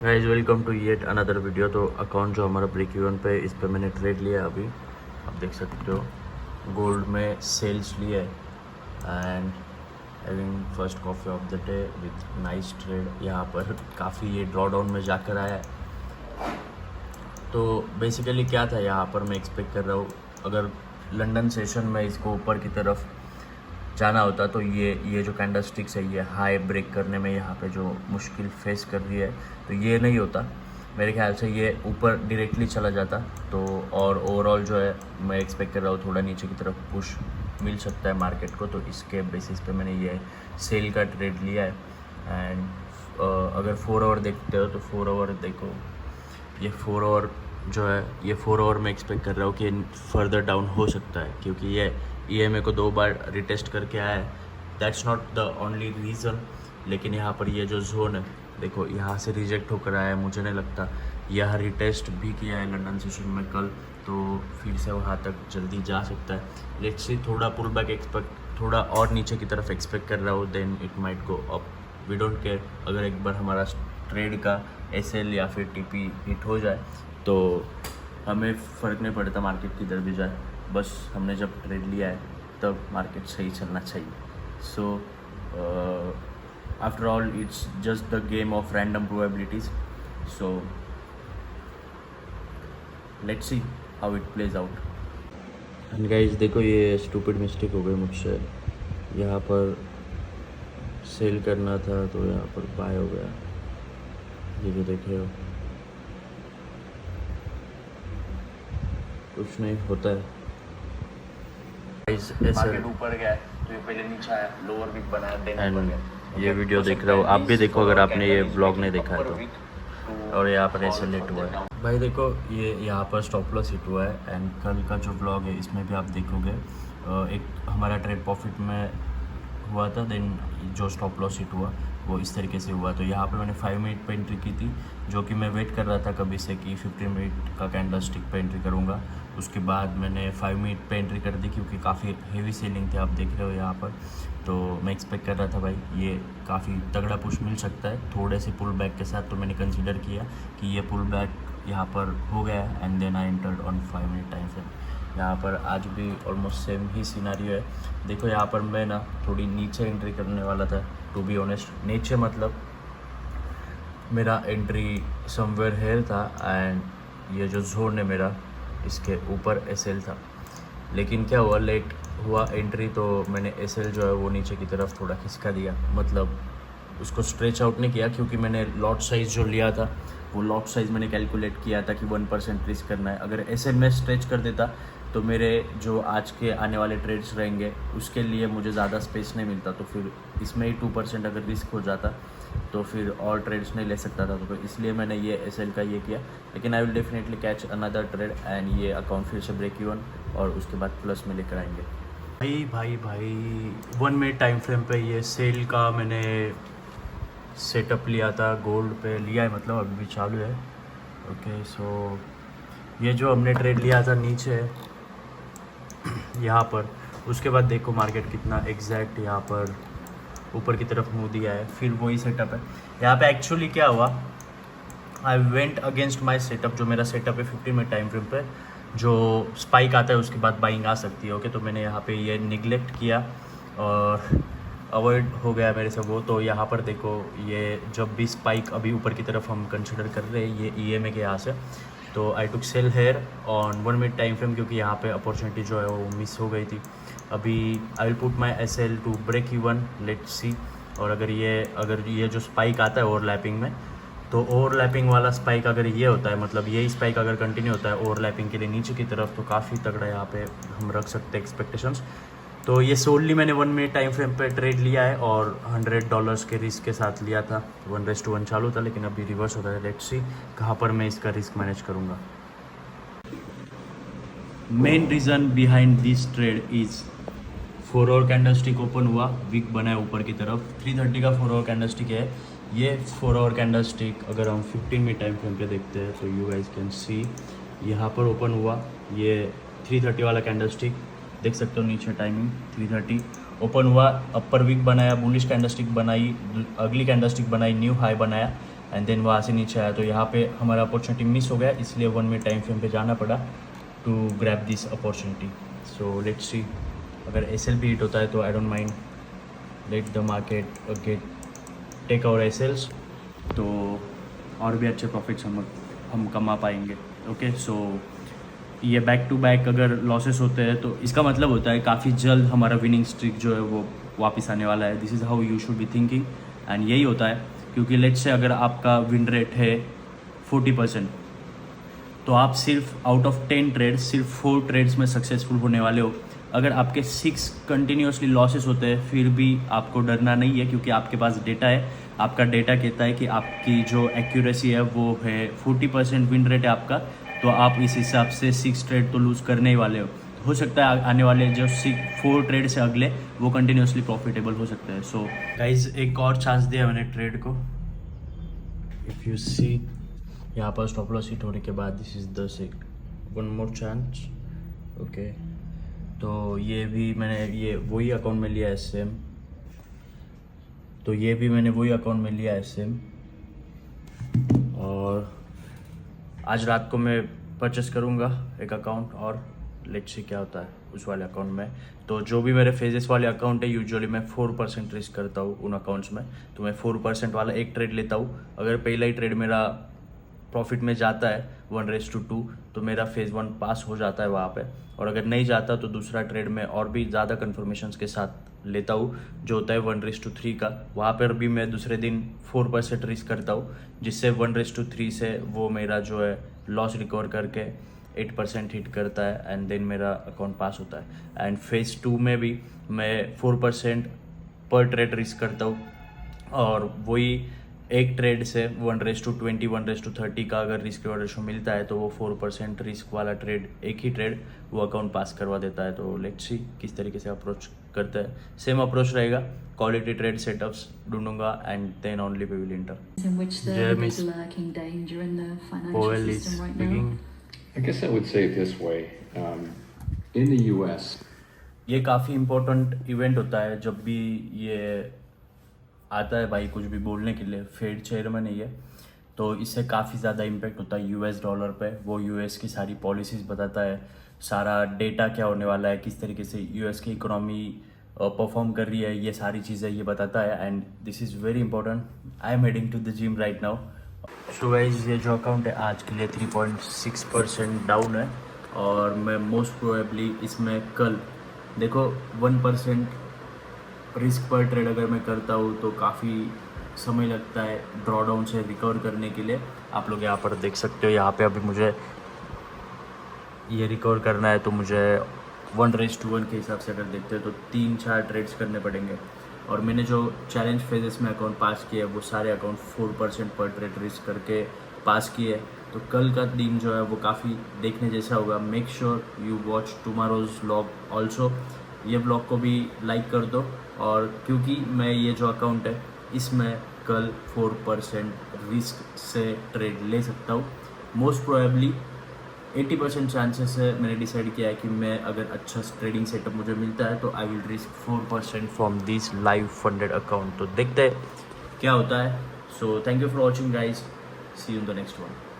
Guys welcome to yet another video. तो account जो हमारा ब्रेक इवन पे इस पे मैंने ट्रेड लिया अभी, आप देख सकते हो। गोल्ड में सेल्स लिए and having first coffee of the day with nice trade. यहाँ पर काफ़ी ये ड्रॉ डाउन में जाकर आया है। तो बेसिकली क्या था, यहाँ पर मैं एक्सपेक्ट कर रहा हूँ अगर लंदन सेशन में इसको ऊपर की तरफ जाना होता तो ये जो कैंडलस्टिक्स है ये हाई ब्रेक करने में यहाँ पे जो मुश्किल फेस कर रही है तो ये नहीं होता। मेरे ख्याल से ये ऊपर डायरेक्टली चला जाता तो, और ओवरऑल जो है मैं एक्सपेक्ट कर रहा हूँ थोड़ा नीचे की तरफ पुश मिल सकता है मार्केट को। तो इसके बेसिस पे मैंने ये सेल का ट्रेड लिया है। एंड अगर 4 आवर देखते हो तो 4 आवर देखो, ये 4 आवर जो है ये 4 आवर में एक्सपेक्ट कर रहा हूँ कि फर्दर डाउन हो सकता है, क्योंकि ये EMA को 2 बार रिटेस्ट करके आया है। That's not the only reason, लेकिन यहाँ पर ये जो जोन है देखो यहाँ से रिजेक्ट होकर आया है। मुझे नहीं लगता यह रिटेस्ट भी किया है लंदन सेशन में कल, तो फिर से वहाँ तक जल्दी जा सकता है। लेट्स सी, थोड़ा पुल बैक एक्सपेक्ट, थोड़ा और नीचे की तरफ एक्सपेक्ट कर रहा हूँ, then it might go up. We don't care अगर एक बार हमारा ट्रेड का SL या फिर TP हिट हो जाए तो हमें फ़र्क नहीं पड़ता मार्केट किधर भी जाए, बस हमने जब ट्रेड लिया है तब मार्केट सही चलना चाहिए। So after all it's just the game of random probabilities. So let's see how it plays out. And guys देखो, ये स्टूपिड मिस्टेक हो गई मुझसे, यहाँ पर सेल करना था तो यहाँ पर बाय हो गया। ये जो देखे हो कुछ नहीं होता है। मार्केट ऊपर गया तो ये पहले नीचे आया, लोअर वीक बनाया, देन ऊपर गया। ये वीडियो देख रहे हो आप भी, देखो अगर आपने ये ब्लॉग नहीं देखा है तो। और यहाँ पर ऐसे लेट हुआ है भाई, देखो ये यहाँ पर स्टॉप लॉस हिट हुआ है। एंड कल का जो ब्लॉग है इसमें भी आप देखोगे एक हमारा ट्रेड प्रॉफिट में हुआ था, देन जो स्टॉप लॉस हिट हुआ वो इस तरीके से हुआ। तो यहाँ पे मैंने 5 मिनट पे एंट्री की थी, जो कि मैं वेट कर रहा था कभी से कि 15 मिनट का कैंडल स्टिक पे एंट्री करूँगा। उसके बाद मैंने 5 मिनट पे एंट्री कर दी, क्योंकि काफ़ी हेवी सेलिंग थी, आप देख रहे हो यहाँ पर। तो मैं एक्सपेक्ट कर रहा था भाई ये काफ़ी तगड़ा पुश मिल सकता है थोड़े से पुल बैक के साथ। तो मैंने कंसिडर किया कि ये पुल बैक यहाँ पर हो गया है, and then I entered on 5 minute time frame. यहाँ पर आज भी ऑलमोस्ट सेम ही सिनारियो है। देखो यहाँ पर मैं ना थोड़ी नीचे एंट्री करने वाला था, टू बी ऑनेस्ट। नीचे मतलब मेरा एंट्री समवेयर हेयर था, एंड ये जो जोन है मेरा इसके ऊपर SL था। लेकिन क्या हुआ, लेट हुआ एंट्री, तो मैंने SL जो है वो नीचे की तरफ थोड़ा खिसका दिया, मतलब उसको स्ट्रेच आउट नहीं किया, क्योंकि मैंने लॉट साइज़ जो लिया था वो लॉट साइज़ मैंने कैलकुलेट किया था कि 1% रिस्क करना है। अगर SL में स्ट्रेच कर देता तो मेरे जो आज के आने वाले ट्रेड्स रहेंगे उसके लिए मुझे ज़्यादा स्पेस नहीं मिलता, तो फिर इसमें ही 2% अगर रिस्क हो जाता तो फिर और ट्रेड्स नहीं ले सकता था। तो इसलिए मैंने ये SL का ये किया। लेकिन I will definitely catch another trade and ये अकाउंट फिर से ब्रेक इवन और उसके बाद प्लस में लेकर आएंगे। भाई 1 मिनट टाइम फ्रेम पे ये सेल का मैंने सेटअप लिया था, गोल्ड पे लिया है, मतलब अभी भी चालू है। ओके, सो ये जो हमने ट्रेड लिया था नीचे यहाँ पर, उसके बाद देखो मार्केट कितना एग्जैक्ट यहाँ पर ऊपर की तरफ मुँह दिया है, फिर वही सेटअप है। यहाँ पे एक्चुअली क्या हुआ, I went against my setup. जो मेरा सेटअप है 15 मिनट टाइम फ्रेम पे, जो स्पाइक आता है उसके बाद बाइंग आ सकती है। ओके, तो मैंने यहाँ पे ये निगलेक्ट किया और अवॉइड हो गया मेरे से वो। तो यहाँ पर देखो ये जब भी स्पाइक अभी ऊपर की तरफ हम कंसिडर कर रहे हैं ये EMA के यहाँ से, तो I took sell here on 1 minute time frame, क्योंकि यहाँ पे अपॉर्चुनिटी जो है वो मिस हो गई थी। अभी I will put my SL to break even, let's see. और अगर ये जो स्पाइक आता है ओवरलैपिंग में, तो ओवरलैपिंग वाला स्पाइक अगर ये होता है, मतलब यही स्पाइक अगर कंटिन्यू होता है ओवरलैपिंग के लिए नीचे की तरफ, तो काफ़ी तगड़ा यहाँ पे हम रख सकते हैं एक्सपेक्टेशंस। तो ये सोल्ली मैंने 1 मिनट टाइम फ्रेम पे ट्रेड लिया है और $100 के रिस्क के साथ लिया था। 1:1 चालू था, लेकिन अभी रिवर्स होता है। लेट्स सी कहाँ पर मैं इसका रिस्क मैनेज करूँगा। Main reason behind this trade is 4 hour candlestick open हुआ, वीक बनाया ऊपर की तरफ। 3:30 का 4 आवर कैंडलस्टिक है। ये 4 आवर कैंडलस्टिक अगर हम 15 मिनट टाइम फ्रेम पे देखते हैं तो यू गाइस कैन सी यहाँ पर ओपन हुआ। ये 3:30 वाला कैंडलस्टिक देख सकते हो, नीचे टाइमिंग 3:30 ओपन हुआ, अपर वीक बनाया, बुलिश कैंडलस्टिक बनाई, अगली कैंडलस्टिक बनाई, न्यू हाई बनाया, एंड देन वहाँ से नीचे आया, तो यहाँ पे हमारा अपॉर्चुनिटी मिस हो गया, इसलिए 1 मिनट टाइम फ्रेम पे जाना पड़ा to grab this opportunity. So let's see, अगर SL भी हिट होता है तो I don't mind, let the market get take our SLs, तो और भी अच्छे प्रॉफिट्स हम कमा पाएंगे. ओके, सो ये बैक टू बैक अगर लॉसेस होते हैं तो इसका मतलब होता है काफ़ी जल्द हमारा विनिंग स्ट्रिक जो है वो वापस आने वाला है. This is how you should be thinking, and यही होता है. क्योंकि लेट्स से अगर आपका विन रेट है 40%, तो आप सिर्फ आउट ऑफ 10 ट्रेड्स सिर्फ 4 ट्रेड्स में सक्सेसफुल होने वाले हो. अगर आपके 6 कंटिन्यूसली लॉसेस होते हैं फिर भी आपको डरना नहीं है, क्योंकि आपके पास डेटा है. आपका डेटा कहता है कि आपकी जो एक्यूरेसी है वो है 40% विन रेट है आपका, तो आप इस हिसाब से 6 ट्रेड तो लूज़ करने ही वाले हो सकता है आने वाले जो 4 ट्रेड से अगले वो कंटिन्यूसली प्रॉफिटेबल हो सकते हैं. सो गाइज, एक और चांस दिया मैंने ट्रेड को. इफ़ यू सी यहाँ पर स्टॉप लॉस हिट होने के बाद this is the one more chance. Okay, तो ये भी मैंने ये वही अकाउंट में लिया है सेम, तो ये भी मैंने वही अकाउंट में लिया है सेम, और आज रात को मैं परचेस करूँगा एक अकाउंट, और लेट्स सी क्या होता है उस वाले अकाउंट में. तो जो भी मेरे फेजेस वाले अकाउंट है यूजुअली मैं 4% रिस्क करता हूँ उन अकाउंट्स में, तो मैं 4% वाला एक ट्रेड लेता हूँ. अगर पहला ही ट्रेड मेरा प्रॉफिट में जाता है 1:2, तो मेरा फेज़ 1 पास हो जाता है वहाँ पे, और अगर नहीं जाता तो दूसरा ट्रेड में और भी ज़्यादा कन्फर्मेशंस के साथ लेता हूँ जो होता है 1:3 का. वहाँ पर भी मैं दूसरे दिन 4% रिस्क करता हूँ, जिससे 1:3 से वो मेरा जो है लॉस रिकवर करके 8% हिट करता है, एंड देन मेरा अकाउंट पास होता है. एंड फेज़ 2 में भी मैं 4% पर ट्रेड रिस्क करता हूँ, और वही एक ट्रेड से 1:20 1:30 का अगर रिस्क रिवॉर्ड रेशो मिलता है तो वो 4% रिस्क वाला ट्रेड, एक ही ट्रेड, वो अकाउंट पास करवा देता है. तो लेट्स सी किस तरीके से अप्रोच करते हैं. सेम अप्रोच रहेगा, क्वालिटी ट्रेड सेटअप्स ढूंढूंगा, and then only we will enter. In which there is lurking danger in the financial Powell is system right speaking. now. I guess I would say it this way. In the US, ये काफ़ी important event होता है जब भी ये आता है भाई, कुछ भी बोलने के लिए. फेड चेयरमैन है ये, तो इससे काफ़ी ज़्यादा इम्पेक्ट होता है US डॉलर पे. वो US की सारी पॉलिसीज़ बताता है, सारा डेटा क्या होने वाला है, किस तरीके से US की इकोनॉमी परफॉर्म कर रही है, ये सारी चीज़ें ये बताता है. And this is very important. I am heading to the gym right now. So guys, ये जो अकाउंट है आज के लिए 3.6% डाउन है, और मैं मोस्ट प्रोबेबली इसमें कल देखो 1% रिस्क पर ट्रेड अगर मैं करता हूँ तो काफ़ी समय लगता है ड्रॉ डाउन से रिकवर करने के लिए. आप लोग यहाँ पर देख सकते हो, यहाँ पे अभी मुझे ये रिकवर करना है, तो मुझे 1:1 के हिसाब से अगर देखते हैं तो 3-4 ट्रेड्स करने पड़ेंगे. और मैंने जो चैलेंज फेजेस में अकाउंट पास किए वो सारे अकाउंट 4% पर ट्रेड रिस्क करके पास किए. तो कल का दिन जो है वो काफ़ी देखने जैसा होगा. Make sure you watch tomorrow's vlog also. ये व्लॉग को भी लाइक कर दो, और क्योंकि मैं ये जो अकाउंट है इसमें कल 4% रिस्क से ट्रेड ले सकता हूँ. मोस्ट प्रोबेबली 80% चांसेस है, मैंने डिसाइड किया है कि मैं अगर अच्छा ट्रेडिंग सेटअप मुझे मिलता है तो I will risk 4% from this live funded account. तो देखते हैं क्या होता है. So thank you for watching guys, see you in the next one.